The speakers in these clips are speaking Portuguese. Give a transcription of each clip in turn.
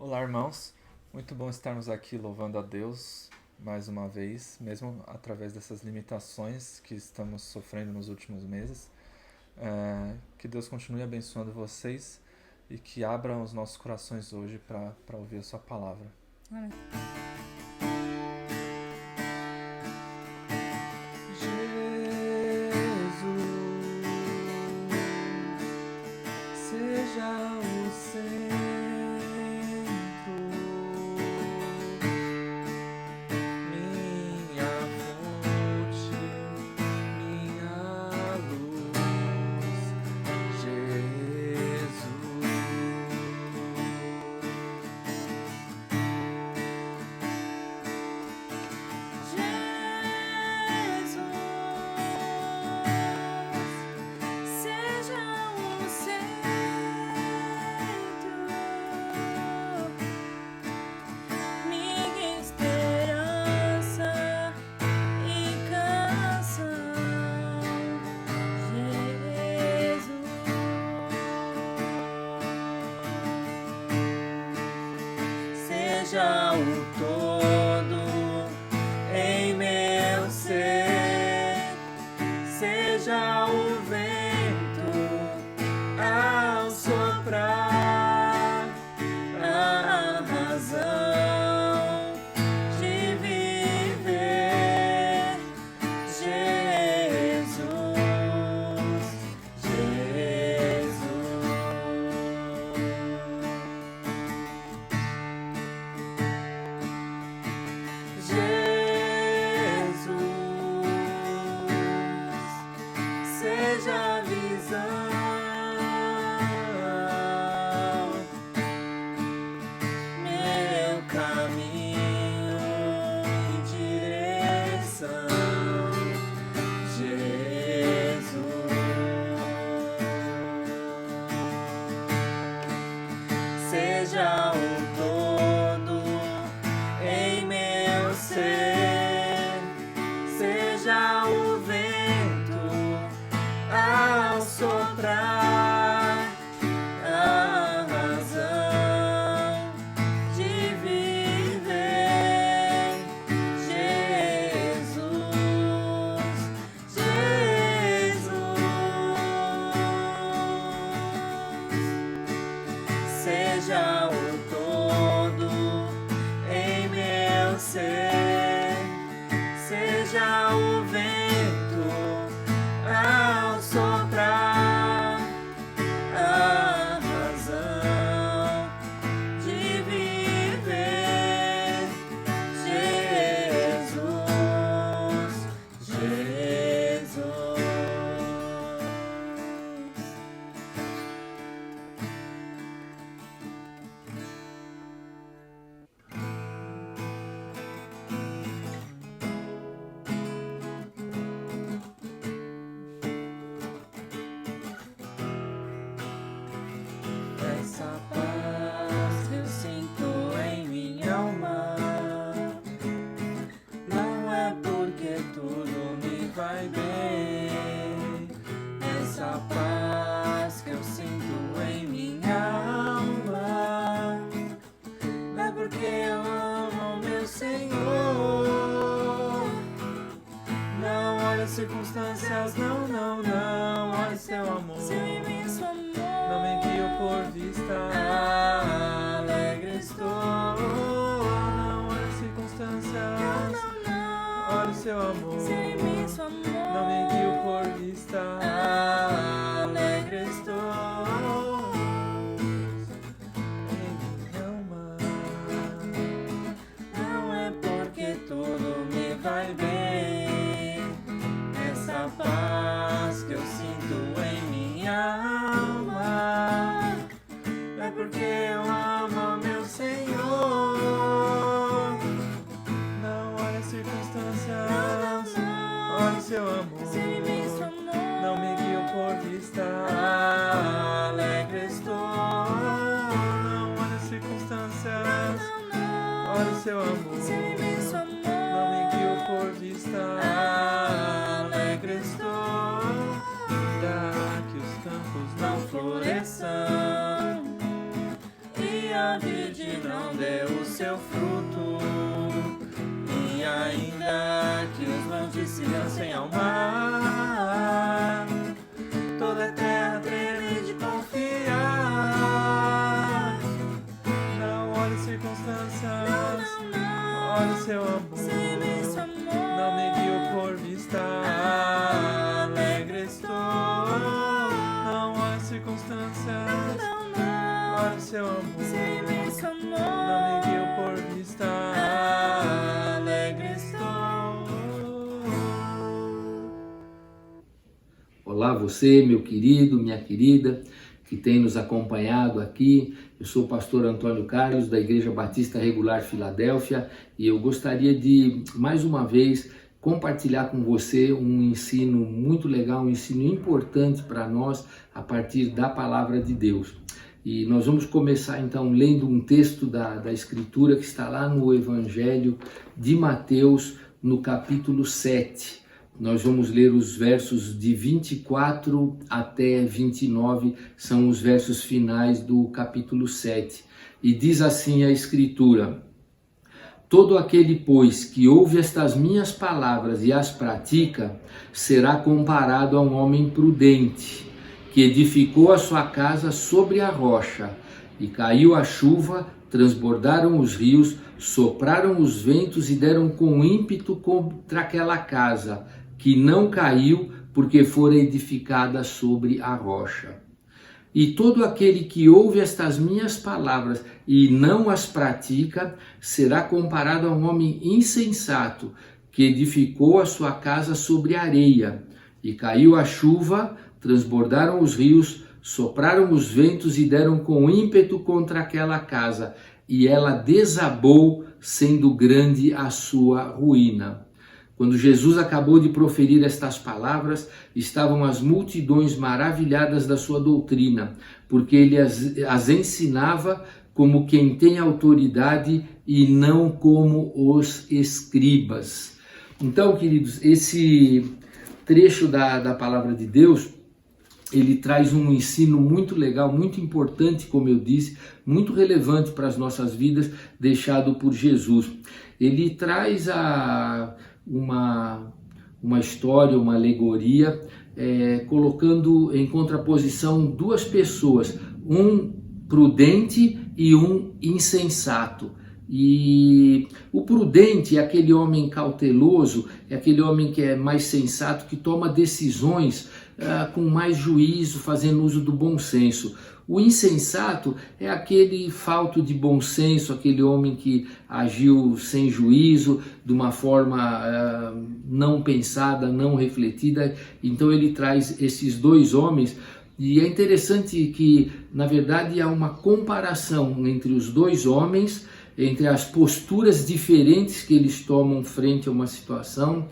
Olá, irmãos. Muito bom estarmos aqui louvando a Deus mais uma vez, mesmo através dessas limitações que estamos sofrendo nos últimos meses. Que Deus continue abençoando vocês e que abra os nossos corações hoje para ouvir a sua palavra. Amém. Seja o centro, minha fonte, minha luz, Jesus. Seja o todo em meu ser, seja o vento ao soprar, a razão de viver, Jesus, Jesus. Seja a visão, meu caminho e direção, Jesus. Seja o todo em meu ser, seja o vento ao soprar, a razão de viver, Jesus, Jesus. Seja o todo em meu ser, seja o vento ao soprar, a razão de viver, Jesus, Jesus. Essa paz que eu sinto em minha alma não é porque tudo me vai bem. Essa paz que eu sinto em minha alma não é porque eu amo meu Senhor. Não olha as circunstâncias, não, não, não. Olha seu amor, seu imenso amor. Não me guio por vista, alegre estou. Não olha as circunstâncias, não, não, não. Olha o seu amor, seu imenso amor. Não me guio por vista, alegre estou. Em minha alma, não é porque tudo me vai bem. Essa paz que eu sinto em minha alma é porque eu amo meu Senhor. Não olha as circunstâncias, olha o seu amor, não me guio por vista, alegre estou. Não olha as circunstâncias, olha o seu amor, não me guio por vista, alegre estou. Ainda que os campos não floresçam e a vide não deu o seu fruto, e ainda que os montes se lancem ao mar, toda a terra treme de confiar. Não olhe circunstâncias, olhe o seu amor. Não me guio por vista, alegre estou. Não olhe circunstâncias, olhe o seu amor. Não me guio por vista, alegre estou. Olá você, meu querido, minha querida, que tem nos acompanhado aqui. Eu sou o pastor Antônio Carlos, da Igreja Batista Regular Filadélfia, e eu gostaria de, mais uma vez, compartilhar com você um ensino muito legal, um ensino importante para nós, a partir da Palavra de Deus. E nós vamos começar então lendo um texto da Escritura que está lá no Evangelho de Mateus, no capítulo 7. Nós vamos ler os versos de 24 até 29, são os versos finais do capítulo 7. E diz assim a Escritura: todo aquele, pois, que ouve estas minhas palavras e as pratica, será comparado a um homem prudente, que edificou a sua casa sobre a rocha, e caiu a chuva, transbordaram os rios, sopraram os ventos e deram com ímpeto contra aquela casa, que não caiu, porque fora edificada sobre a rocha. E todo aquele que ouve estas minhas palavras e não as pratica, será comparado a um homem insensato, que edificou a sua casa sobre a areia. E caiu a chuva, transbordaram os rios, sopraram os ventos e deram com ímpeto contra aquela casa, e ela desabou, sendo grande a sua ruína. Quando Jesus acabou de proferir estas palavras, estavam as multidões maravilhadas da sua doutrina, porque ele as ensinava como quem tem autoridade e não como os escribas. Então, queridos, esse trecho da palavra de Deus, ele traz um ensino muito legal, muito importante, como eu disse, muito relevante para as nossas vidas, deixado por Jesus. Ele traz uma história, uma alegoria, colocando em contraposição duas pessoas, um prudente e um insensato. E o prudente é aquele homem cauteloso, é aquele homem que é mais sensato, que toma decisões com mais juízo, fazendo uso do bom senso. O insensato é aquele falto de bom senso, aquele homem que agiu sem juízo, de uma forma não pensada, não refletida. Então ele traz esses dois homens, e é interessante que, na verdade, há uma comparação entre os dois homens, entre as posturas diferentes que eles tomam frente a uma situação.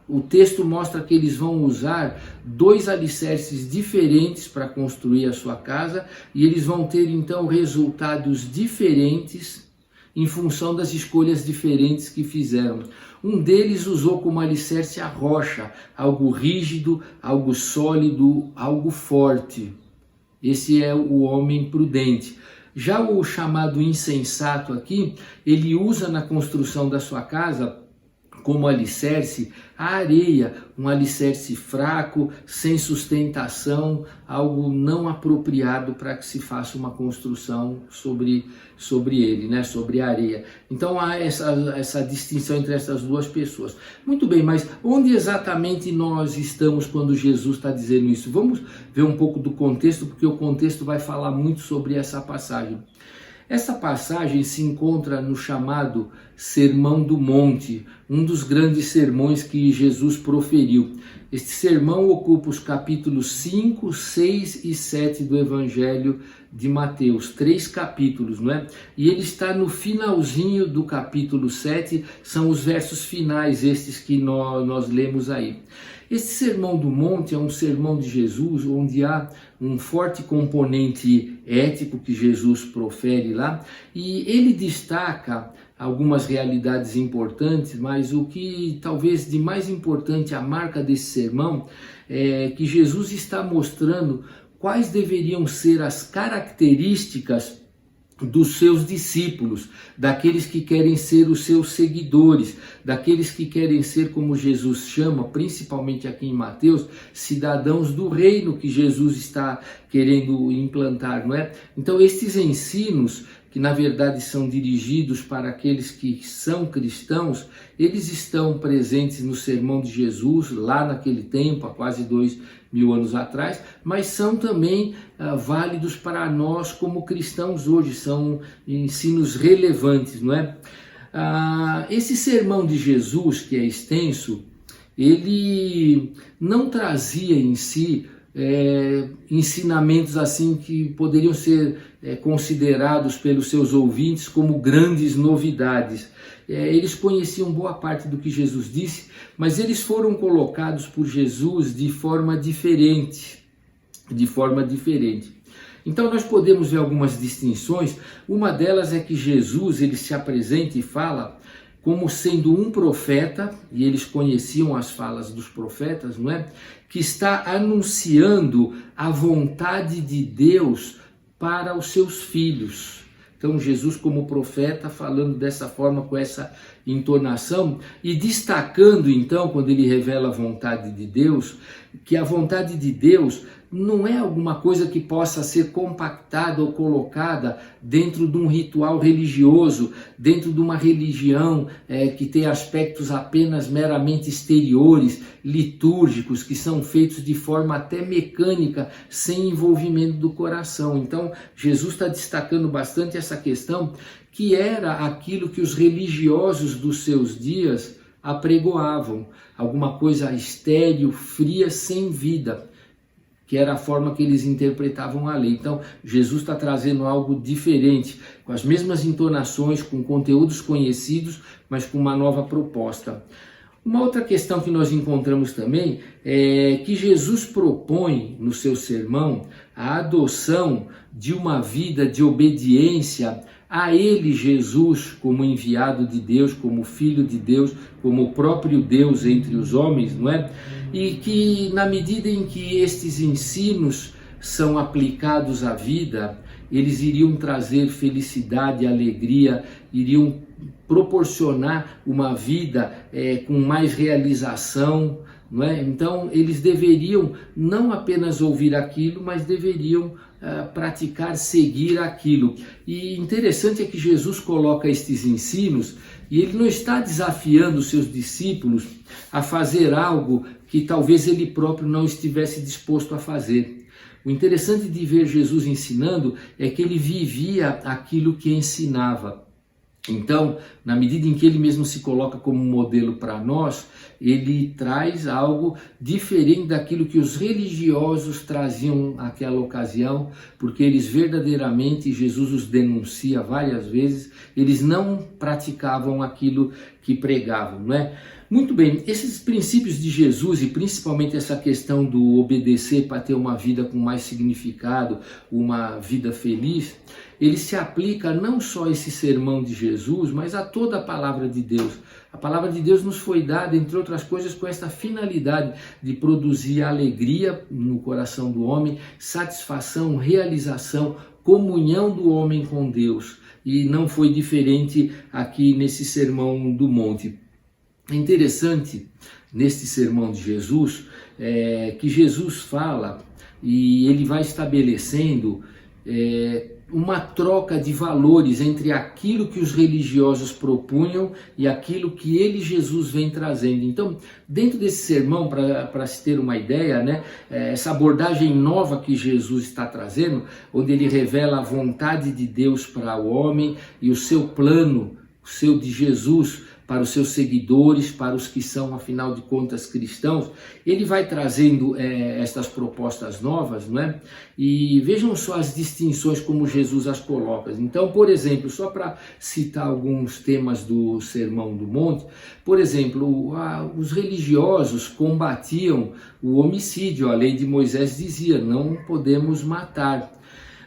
O texto mostra que eles vão usar dois alicerces diferentes para construir a sua casa, e eles vão ter então resultados diferentes em função das escolhas diferentes que fizeram. Um deles usou como alicerce a rocha, algo rígido, algo sólido, algo forte. Esse é o homem prudente. Já o chamado insensato aqui, ele usa na construção da sua casa como alicerce a areia, um alicerce fraco, sem sustentação, algo não apropriado para que se faça uma construção sobre ele, né? Sobre a areia. Então há essa distinção entre essas duas pessoas. Muito bem, mas onde exatamente nós estamos quando Jesus está dizendo isso? Vamos ver um pouco do contexto, porque o contexto vai falar muito sobre essa passagem. Essa passagem se encontra no chamado Sermão do Monte, um dos grandes sermões que Jesus proferiu. Este sermão ocupa os capítulos 5, 6 e 7 do Evangelho de Mateus, 3 capítulos, não é? E ele está no finalzinho do capítulo 7, são os versos finais, estes que nós lemos aí. Este Sermão do Monte é um sermão de Jesus, onde há um forte componente ético que Jesus profere lá, e ele destaca algumas realidades importantes, mas o que talvez de mais importante, a marca desse sermão, é que Jesus está mostrando quais deveriam ser as características dos seus discípulos, daqueles que querem ser os seus seguidores, daqueles que querem ser, como Jesus chama, principalmente aqui em Mateus, cidadãos do reino que Jesus está querendo implantar, não é? Então, estes ensinos, que na verdade são dirigidos para aqueles que são cristãos, eles estão presentes no sermão de Jesus, lá naquele tempo, há quase 2000 anos atrás, mas são também válidos para nós como cristãos hoje, são ensinos relevantes, não é? Esse sermão de Jesus, que é extenso, ele não trazia em si ensinamentos assim que poderiam ser considerados pelos seus ouvintes como grandes novidades. Eles conheciam boa parte do que Jesus disse, mas eles foram colocados por Jesus de forma diferente. Então nós podemos ver algumas distinções. Uma delas é que Jesus ele se apresenta e fala como sendo um profeta, e eles conheciam as falas dos profetas, não é? Que está anunciando a vontade de Deus para os seus filhos. Então Jesus como profeta falando dessa forma, com essa entonação, e destacando então, quando ele revela a vontade de Deus, que a vontade de Deus não é alguma coisa que possa ser compactada ou colocada dentro de um ritual religioso, dentro de uma religião que tem aspectos apenas meramente exteriores, litúrgicos, que são feitos de forma até mecânica, sem envolvimento do coração. Então, Jesus está destacando bastante essa questão, que era aquilo que os religiosos dos seus dias apregoavam, alguma coisa estéril, fria, sem vida, que era a forma que eles interpretavam a lei. Então, Jesus está trazendo algo diferente, com as mesmas entonações, com conteúdos conhecidos, mas com uma nova proposta. Uma outra questão que nós encontramos também é que Jesus propõe no seu sermão a adoção de uma vida de obediência a ele, Jesus, como enviado de Deus, como filho de Deus, como o próprio Deus entre os homens, não é? E que na medida em que estes ensinos são aplicados à vida, eles iriam trazer felicidade, alegria, iriam proporcionar uma vida com mais realização, não é? Então eles deveriam não apenas ouvir aquilo, mas deveriam praticar, seguir aquilo. E interessante é que Jesus coloca estes ensinos e ele não está desafiando os seus discípulos a fazer algo que talvez ele próprio não estivesse disposto a fazer. O interessante de ver Jesus ensinando é que ele vivia aquilo que ensinava. Então, na medida em que ele mesmo se coloca como modelo para nós, ele traz algo diferente daquilo que os religiosos traziam naquela ocasião, porque eles verdadeiramente, Jesus os denuncia várias vezes, eles não praticavam aquilo que pregavam, não é? Muito bem, esses princípios de Jesus e principalmente essa questão do obedecer para ter uma vida com mais significado, uma vida feliz, ele se aplica não só a esse sermão de Jesus, mas a toda a palavra de Deus. A palavra de Deus nos foi dada, entre outras coisas, com essa finalidade de produzir alegria no coração do homem, satisfação, realização, comunhão do homem com Deus. E não foi diferente aqui nesse Sermão do Monte. É interessante, neste sermão de Jesus, que Jesus fala e ele vai estabelecendo uma troca de valores entre aquilo que os religiosos propunham e aquilo que ele, Jesus, vem trazendo. Então, dentro desse sermão, para se ter uma ideia, né, essa abordagem nova que Jesus está trazendo, onde ele revela a vontade de Deus para o homem e o seu plano, o seu de Jesus, para os seus seguidores, para os que são, afinal de contas, cristãos, ele vai trazendo estas propostas novas, não é? E vejam só as distinções como Jesus as coloca. Então, por exemplo, só para citar alguns temas do Sermão do Monte, por exemplo, os religiosos combatiam o homicídio, a lei de Moisés dizia, não podemos matar.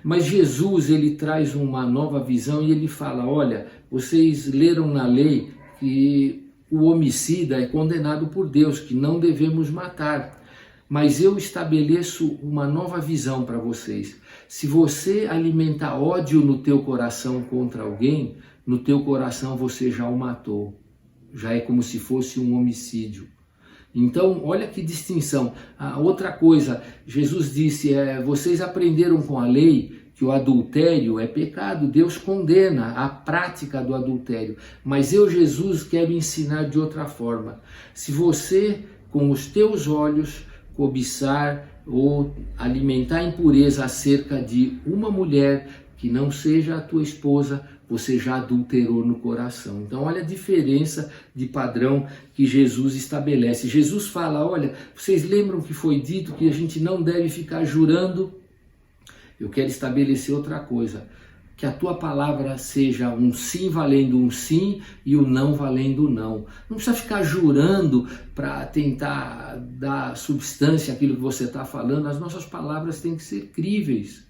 Mas Jesus, ele traz uma nova visão e ele fala, olha, vocês leram na lei que o homicida é condenado por Deus, que não devemos matar. Mas eu estabeleço uma nova visão para vocês. Se você alimentar ódio no teu coração contra alguém, no teu coração você já o matou. Já é como se fosse um homicídio. Então, olha que distinção. Outra coisa, Jesus disse, vocês aprenderam com a lei que o adultério é pecado, Deus condena a prática do adultério. Mas eu, Jesus, quero ensinar de outra forma. Se você, com os teus olhos, cobiçar ou alimentar impureza acerca de uma mulher que não seja a tua esposa, você já adulterou no coração. Então, olha a diferença de padrão que Jesus estabelece. Jesus fala, olha, vocês lembram que foi dito que a gente não deve ficar jurando? Eu quero estabelecer outra coisa, que a tua palavra seja um sim valendo um sim e o não valendo não. Não precisa ficar jurando para tentar dar substância àquilo que você está falando. As nossas palavras têm que ser críveis,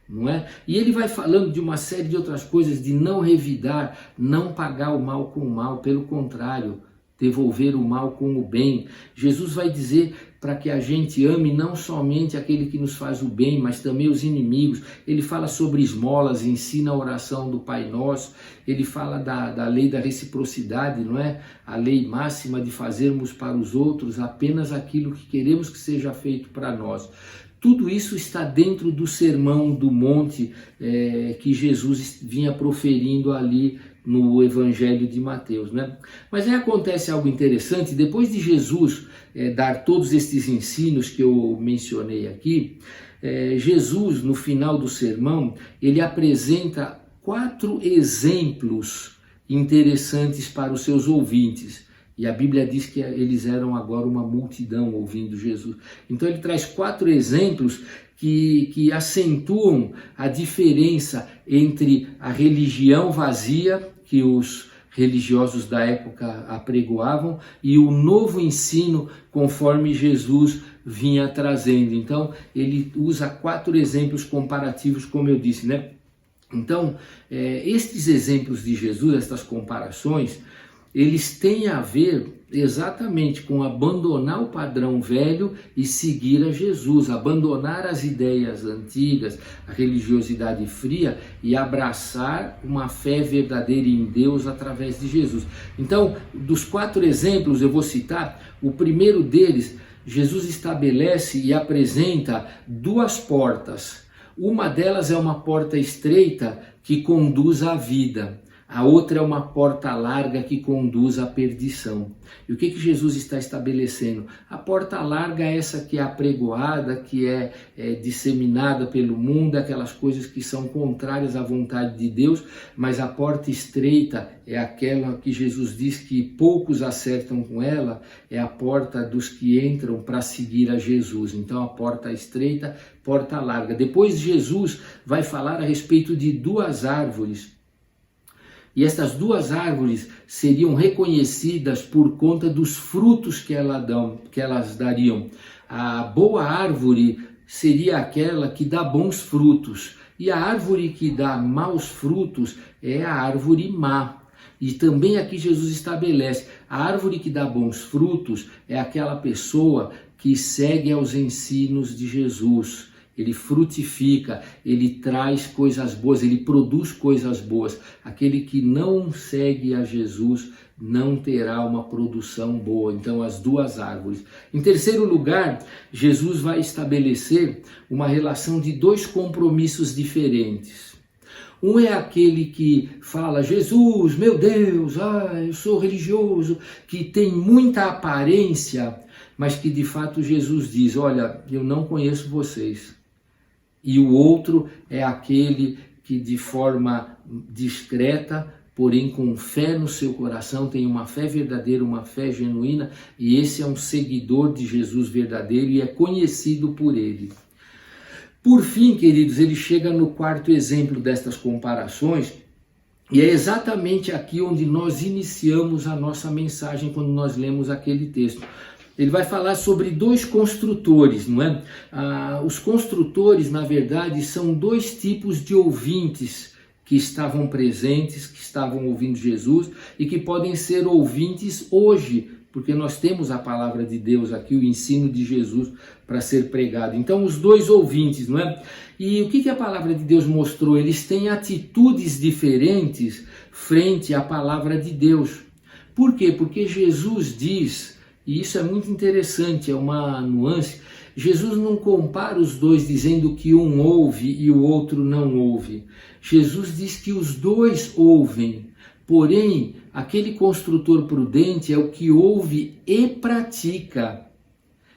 não é? E ele vai falando de uma série de outras coisas, de não revidar, não pagar o mal com o mal, pelo contrário, devolver o mal com o bem. Jesus vai dizer para que a gente ame não somente aquele que nos faz o bem, mas também os inimigos. Ele fala sobre esmolas, ensina a oração do Pai Nosso, ele fala da lei da reciprocidade, não é? A lei máxima de fazermos para os outros apenas aquilo que queremos que seja feito para nós. Tudo isso está dentro do sermão do monte que Jesus vinha proferindo ali no Evangelho de Mateus, né? Mas aí acontece algo interessante, depois de Jesus dar todos estes ensinos que eu mencionei aqui, Jesus, no final do sermão, ele apresenta 4 exemplos interessantes para os seus ouvintes. E a Bíblia diz que eles eram agora uma multidão ouvindo Jesus. Então ele traz 4 exemplos que acentuam a diferença entre a religião vazia que os religiosos da época apregoavam e o novo ensino conforme Jesus vinha trazendo. Então ele usa 4 exemplos comparativos, como eu disse, né? Então estes exemplos de Jesus, estas comparações, eles têm a ver exatamente com abandonar o padrão velho e seguir a Jesus, abandonar as ideias antigas, a religiosidade fria e abraçar uma fé verdadeira em Deus através de Jesus. Então, dos 4 exemplos eu vou citar, o primeiro deles, Jesus estabelece e apresenta 2 portas. Uma delas é uma porta estreita que conduz à vida. A outra é uma porta larga que conduz à perdição. E o que Jesus está estabelecendo? A porta larga é essa que é apregoada, que é disseminada pelo mundo, aquelas coisas que são contrárias à vontade de Deus, mas a porta estreita é aquela que Jesus diz que poucos acertam com ela, é a porta dos que entram para seguir a Jesus. Então a porta estreita, porta larga. Depois Jesus vai falar a respeito de 2 árvores. E estas 2 árvores seriam reconhecidas por conta dos frutos que elas dariam. A boa árvore seria aquela que dá bons frutos. E a árvore que dá maus frutos é a árvore má. E também aqui Jesus estabelece, a árvore que dá bons frutos é aquela pessoa que segue aos ensinos de Jesus. Ele frutifica, ele traz coisas boas, ele produz coisas boas. Aquele que não segue a Jesus não terá uma produção boa. Então, as 2 árvores. Em terceiro lugar, Jesus vai estabelecer uma relação de 2 compromissos diferentes. Um é aquele que fala, Jesus, meu Deus, eu sou religioso, que tem muita aparência, mas que de fato Jesus diz, olha, eu não conheço vocês. E o outro é aquele que de forma discreta, porém com fé no seu coração, tem uma fé verdadeira, uma fé genuína, e esse é um seguidor de Jesus verdadeiro e é conhecido por ele. Por fim, queridos, ele chega no 4º exemplo destas comparações, e é exatamente aqui onde nós iniciamos a nossa mensagem quando nós lemos aquele texto. Ele vai falar sobre 2 construtores, não é? Os construtores, na verdade, são 2 tipos de ouvintes que estavam presentes, que estavam ouvindo Jesus e que podem ser ouvintes hoje, porque nós temos a palavra de Deus aqui, o ensino de Jesus para ser pregado. Então, os dois ouvintes, não é? E o que a palavra de Deus mostrou? Eles têm atitudes diferentes frente à palavra de Deus. Por quê? Porque Jesus diz, e isso é muito interessante, é uma nuance, Jesus não compara os dois dizendo que um ouve e o outro não ouve. Jesus diz que os dois ouvem, porém, aquele construtor prudente é o que ouve e pratica,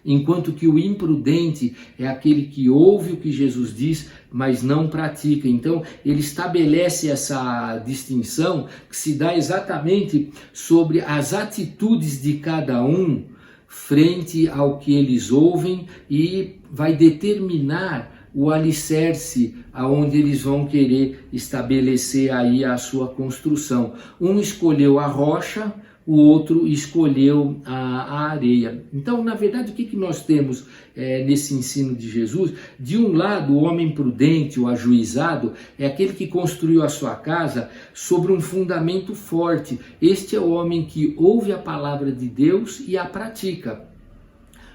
enquanto que o imprudente é aquele que ouve o que Jesus diz, mas não pratica. Então, ele estabelece essa distinção que se dá exatamente sobre as atitudes de cada um frente ao que eles ouvem e vai determinar o alicerce aonde eles vão querer estabelecer aí a sua construção. Um escolheu a rocha, o outro escolheu a areia. Então, na verdade, o que nós temos nesse ensino de Jesus? De um lado, o homem prudente, o ajuizado, é aquele que construiu a sua casa sobre um fundamento forte. Este é o homem que ouve a palavra de Deus e a pratica.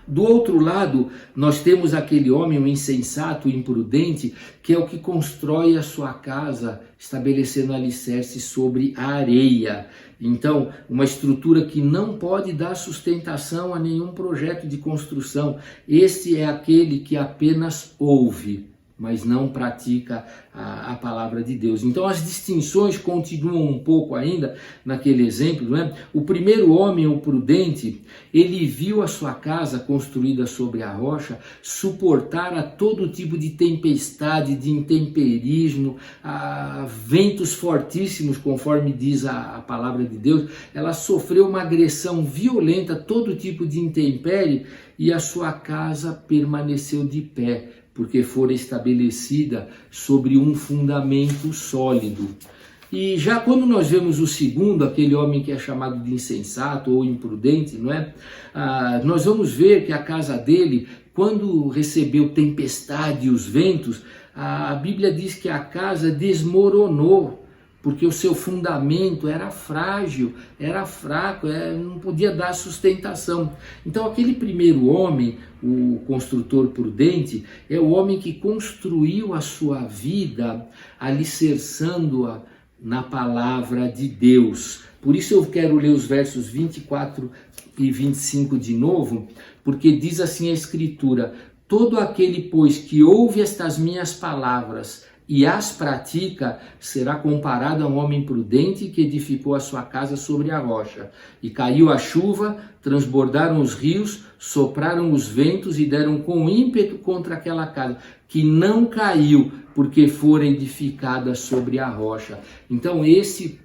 Do outro lado, nós temos aquele homem, o insensato, o imprudente, que é o que constrói a sua casa, estabelecendo alicerce sobre a areia. Então, uma estrutura que não pode dar sustentação a nenhum projeto de construção. Este é aquele que apenas ouve, mas não pratica a palavra de Deus. Então as distinções continuam um pouco ainda naquele exemplo, não é? O primeiro homem, o prudente, ele viu a sua casa construída sobre a rocha suportar a todo tipo de tempestade, de intemperismo, a ventos fortíssimos, conforme diz a palavra de Deus. Ela sofreu uma agressão violenta, todo tipo de intempérie, e a sua casa permaneceu de pé, porque fora estabelecida sobre um fundamento sólido. E já quando nós vemos o segundo, aquele homem que é chamado de insensato ou imprudente, não é? Nós vamos ver que a casa dele, quando recebeu tempestade e os ventos, a Bíblia diz que a casa desmoronou, porque o seu fundamento era frágil, era fraco, não podia dar sustentação. Então aquele primeiro homem, o construtor prudente, é o homem que construiu a sua vida alicerçando-a na palavra de Deus. Por isso eu quero ler os versos 24 e 25 de novo, porque diz assim a Escritura: todo aquele, pois, que ouve estas minhas palavras e as pratica, será comparado a um homem prudente que edificou a sua casa sobre a rocha. E caiu a chuva, transbordaram os rios, sopraram os ventos e deram com ímpeto contra aquela casa, que não caiu, porque fora edificada sobre a rocha. Então esse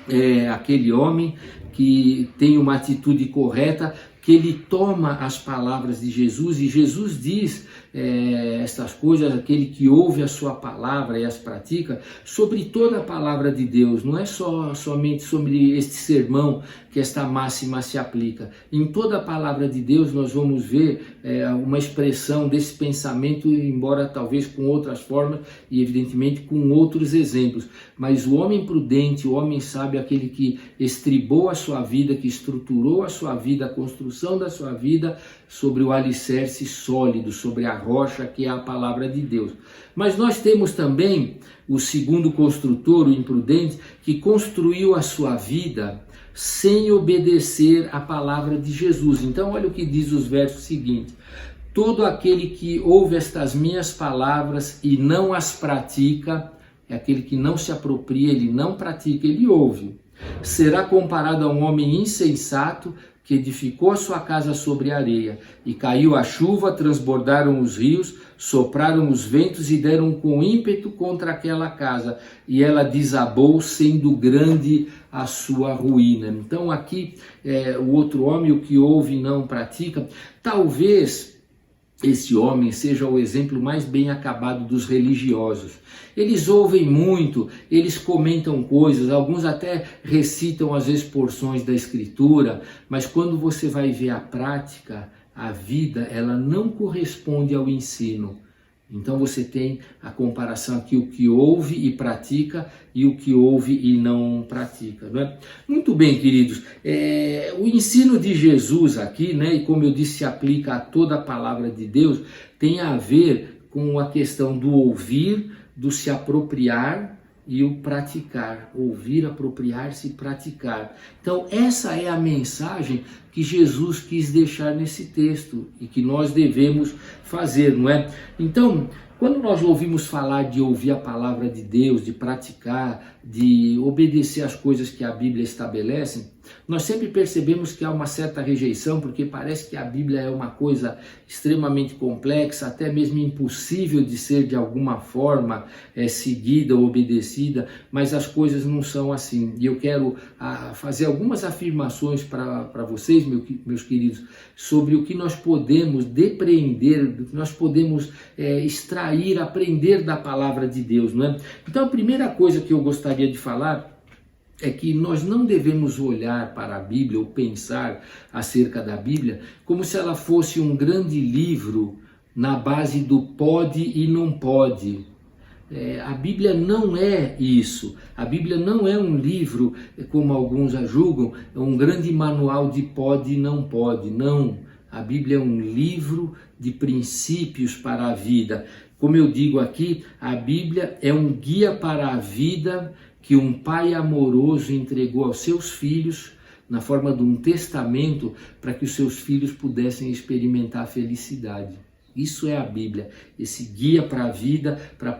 é aquele homem que tem uma atitude correta, que ele toma as palavras de Jesus, e Jesus diz essas coisas, aquele que ouve a sua palavra e as pratica, sobre toda a palavra de Deus. Não é somente sobre este sermão que esta máxima se aplica. Em toda a palavra de Deus nós vamos ver uma expressão desse pensamento, embora talvez com outras formas e evidentemente com outros exemplos. Mas o homem prudente, o homem sábio, aquele que estribou a sua vida, que estruturou a sua vida, a construção da sua vida sobre o alicerce sólido, sobre a rocha que é a palavra de Deus. Mas nós temos também o segundo construtor, o imprudente, que construiu a sua vida sem obedecer à palavra de Jesus. Então olha o que diz os versos seguintes: todo aquele que ouve estas minhas palavras e não as pratica, é aquele que não se apropria, ele não pratica, ele ouve, será comparado a um homem insensato que edificou a sua casa sobre a areia, e caiu a chuva, transbordaram os rios, sopraram os ventos e deram com ímpeto contra aquela casa, e ela desabou, sendo grande a sua ruína. Então aqui o outro homem, o que ouve e não pratica, talvez esse homem seja o exemplo mais bem acabado dos religiosos. Eles ouvem muito, eles comentam coisas, alguns até recitam às vezes porções da Escritura, mas quando você vai ver a prática, a vida, ela não corresponde ao ensino. Então você tem a comparação aqui, o que ouve e pratica e o que ouve e não pratica, não é? Muito bem, queridos, o ensino de Jesus aqui, né, e como eu disse, se aplica a toda a palavra de Deus, tem a ver com a questão do ouvir, do se apropriar e o praticar, ouvir, apropriar-se e praticar. Então essa é a mensagem que Jesus quis deixar nesse texto e que nós devemos fazer, não é? Então, quando nós ouvimos falar de ouvir a palavra de Deus, de praticar, de obedecer às coisas que a Bíblia estabelece, nós sempre percebemos que há uma certa rejeição, porque parece que a Bíblia é uma coisa extremamente complexa, até mesmo impossível de ser de alguma forma seguida ou obedecida, mas as coisas não são assim. E eu quero fazer algumas afirmações para vocês, meus queridos, sobre o que nós podemos depreender, do que nós podemos extrair, aprender da palavra de Deus, não é? Então a primeira coisa que eu gostaria de falar é que nós não devemos olhar para a Bíblia ou pensar acerca da Bíblia como se ela fosse um grande livro na base do pode e não pode. A Bíblia não é isso. A Bíblia não é um livro, como alguns a julgam, um grande manual de pode e não pode. Não. A Bíblia é um livro de princípios para a vida. Como eu digo aqui, a Bíblia é um guia para a vida que um pai amoroso entregou aos seus filhos na forma de um testamento para que os seus filhos pudessem experimentar a felicidade. Isso é a Bíblia, esse guia para a vida, para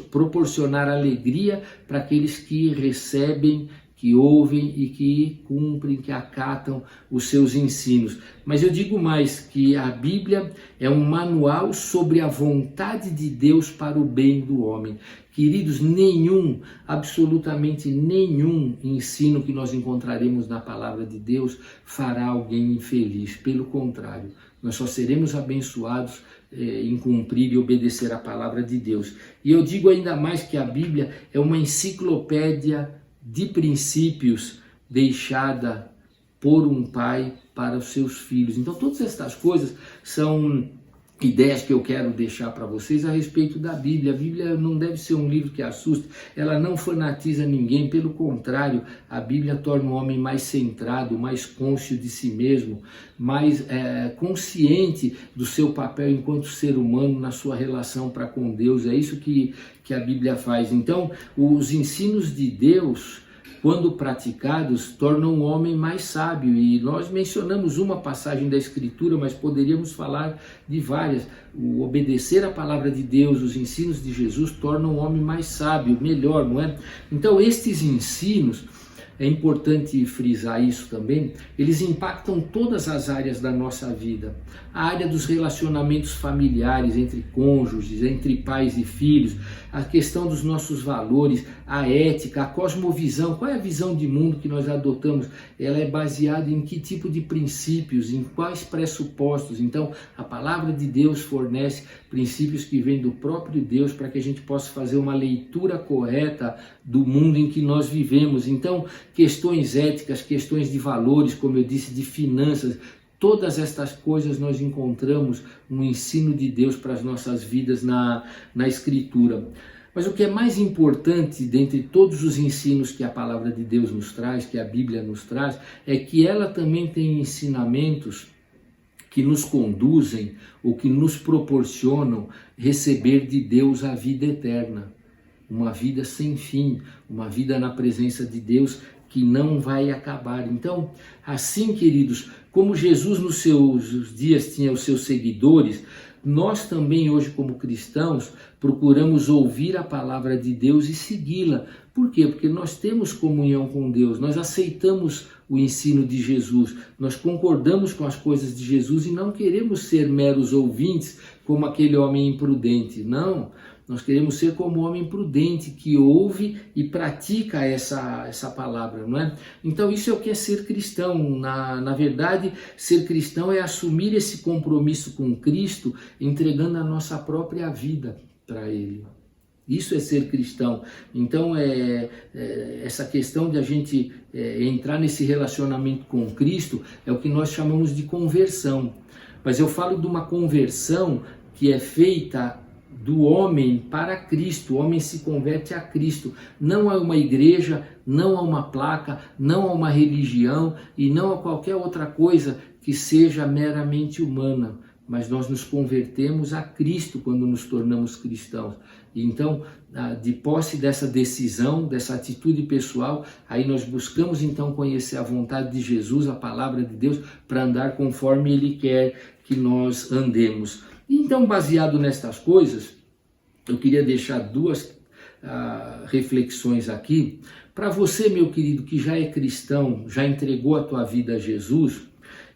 proporcionar alegria para aqueles que recebem, que ouvem e que cumprem, que acatam os seus ensinos. Mas eu digo mais, que a Bíblia é um manual sobre a vontade de Deus para o bem do homem. Queridos, absolutamente nenhum ensino que nós encontraremos na palavra de Deus fará alguém infeliz. Pelo contrário, nós só seremos abençoados em cumprir e obedecer a palavra de Deus. E eu digo ainda mais que a Bíblia é uma enciclopédia de princípios deixada por um pai para os seus filhos. Então todas estas coisas são ideias que eu quero deixar para vocês a respeito da Bíblia. A Bíblia não deve ser um livro que assuste, ela não fanatiza ninguém, pelo contrário, a Bíblia torna o homem mais centrado, mais cônscio de si mesmo, mais consciente do seu papel enquanto ser humano na sua relação para com Deus. É isso que a Bíblia faz. Então, os ensinos de Deus, quando praticados, tornam o homem mais sábio. E nós mencionamos uma passagem da Escritura, mas poderíamos falar de várias. O obedecer à palavra de Deus, os ensinos de Jesus, tornam o homem mais sábio, melhor, não é? Então, estes ensinos, é importante frisar isso também, eles impactam todas as áreas da nossa vida. A área dos relacionamentos familiares, entre cônjuges, entre pais e filhos, a questão dos nossos valores, a ética, a cosmovisão. Qual é a visão de mundo que nós adotamos? Ela é baseada em que tipo de princípios, em quais pressupostos? Então, a palavra de Deus fornece princípios que vêm do próprio Deus para que a gente possa fazer uma leitura correta do mundo em que nós vivemos. Então, questões éticas, questões de valores, como eu disse, de finanças, todas estas coisas nós encontramos um ensino de Deus para as nossas vidas na Escritura. Mas o que é mais importante dentre todos os ensinos que a palavra de Deus nos traz, que a Bíblia nos traz, é que ela também tem ensinamentos que nos conduzem ou que nos proporcionam receber de Deus a vida eterna. Uma vida sem fim, uma vida na presença de Deus que não vai acabar. Então, assim, queridos, como Jesus nos seus dias tinha os seus seguidores, nós também hoje como cristãos procuramos ouvir a palavra de Deus e segui-la. Por quê? Porque nós temos comunhão com Deus, nós aceitamos o ensino de Jesus, nós concordamos com as coisas de Jesus e não queremos ser meros ouvintes como aquele homem imprudente, não. Nós queremos ser como um homem prudente que ouve e pratica essa palavra, não é? Então isso é o que é ser cristão. Na verdade, ser cristão é assumir esse compromisso com Cristo, entregando a nossa própria vida para Ele. Isso é ser cristão. Então, essa questão de a gente entrar nesse relacionamento com Cristo é o que nós chamamos de conversão. Mas eu falo de uma conversão que é feita do homem para Cristo. O homem se converte a Cristo, não a uma igreja, não a uma placa, não a uma religião e não a qualquer outra coisa que seja meramente humana, mas nós nos convertemos a Cristo quando nos tornamos cristãos. E então, de posse dessa decisão, dessa atitude pessoal, aí nós buscamos então conhecer a vontade de Jesus, a palavra de Deus, para andar conforme Ele quer que nós andemos. Então, baseado nestas coisas, eu queria deixar duas reflexões aqui. Para você, meu querido, que já é cristão, já entregou a tua vida a Jesus,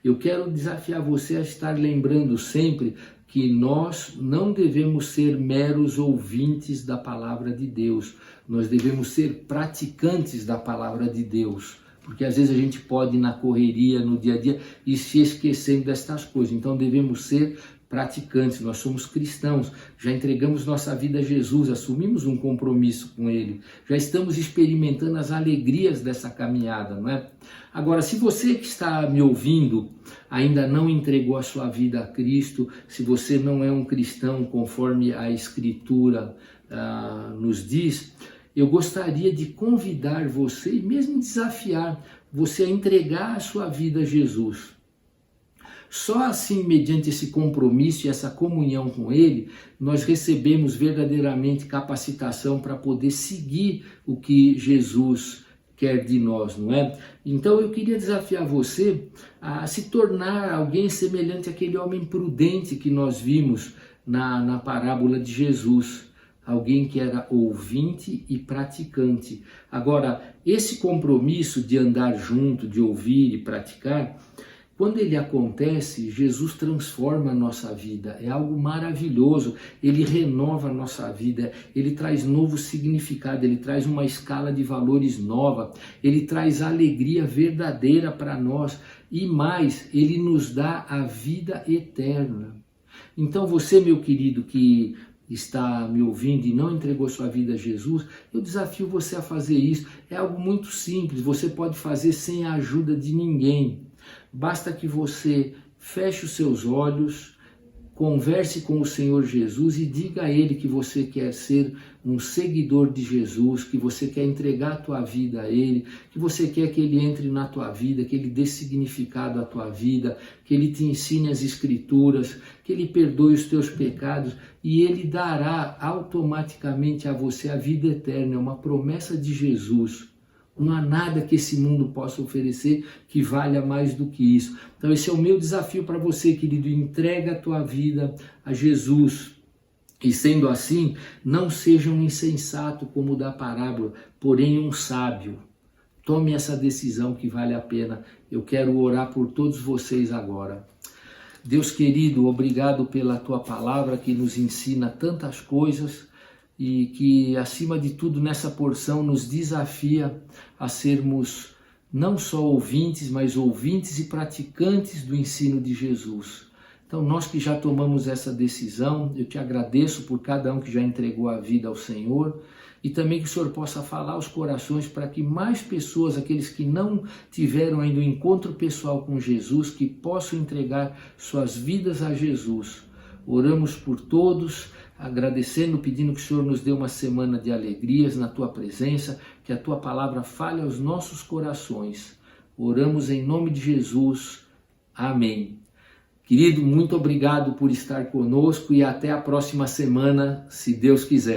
eu quero desafiar você a estar lembrando sempre que nós não devemos ser meros ouvintes da palavra de Deus. Nós devemos ser praticantes da palavra de Deus. Porque às vezes a gente pode ir na correria, no dia a dia, e se esquecendo destas coisas. Então devemos ser praticantes, nós somos cristãos, já entregamos nossa vida a Jesus, assumimos um compromisso com Ele, já estamos experimentando as alegrias dessa caminhada, não é? Agora, se você que está me ouvindo ainda não entregou a sua vida a Cristo, se você não é um cristão conforme a Escritura nos diz, eu gostaria de convidar você e mesmo desafiar você a entregar a sua vida a Jesus. Só assim, mediante esse compromisso e essa comunhão com Ele, nós recebemos verdadeiramente capacitação para poder seguir o que Jesus quer de nós, não é? Então eu queria desafiar você a se tornar alguém semelhante àquele homem prudente que nós vimos na parábola de Jesus. Alguém que era ouvinte e praticante. Agora, esse compromisso de andar junto, de ouvir e praticar, quando ele acontece, Jesus transforma a nossa vida, é algo maravilhoso, ele renova a nossa vida, ele traz novo significado, ele traz uma escala de valores nova, ele traz alegria verdadeira para nós e mais, ele nos dá a vida eterna. Então você, meu querido, que está me ouvindo e não entregou sua vida a Jesus, eu desafio você a fazer isso, é algo muito simples, você pode fazer sem a ajuda de ninguém. Basta que você feche os seus olhos, converse com o Senhor Jesus e diga a Ele que você quer ser um seguidor de Jesus, que você quer entregar a tua vida a Ele, que você quer que Ele entre na tua vida, que Ele dê significado à tua vida, que Ele te ensine as Escrituras, que Ele perdoe os teus pecados e Ele dará automaticamente a você a vida eterna, é uma promessa de Jesus. Não há nada que esse mundo possa oferecer que valha mais do que isso. Então esse é o meu desafio para você, querido. Entrega a tua vida a Jesus. E sendo assim, não seja um insensato como o da parábola, porém um sábio. Tome essa decisão que vale a pena. Eu quero orar por todos vocês agora. Deus querido, obrigado pela tua palavra que nos ensina tantas coisas, e que, acima de tudo, nessa porção nos desafia a sermos não só ouvintes, mas ouvintes e praticantes do ensino de Jesus. Então, nós que já tomamos essa decisão, eu te agradeço por cada um que já entregou a vida ao Senhor e também que o Senhor possa falar aos corações para que mais pessoas, aqueles que não tiveram ainda um encontro pessoal com Jesus, que possam entregar suas vidas a Jesus. Oramos por todos, agradecendo, pedindo que o Senhor nos dê uma semana de alegrias na Tua presença, que a Tua palavra fale aos nossos corações. Oramos em nome de Jesus. Amém. Querido, muito obrigado por estar conosco e até a próxima semana, se Deus quiser.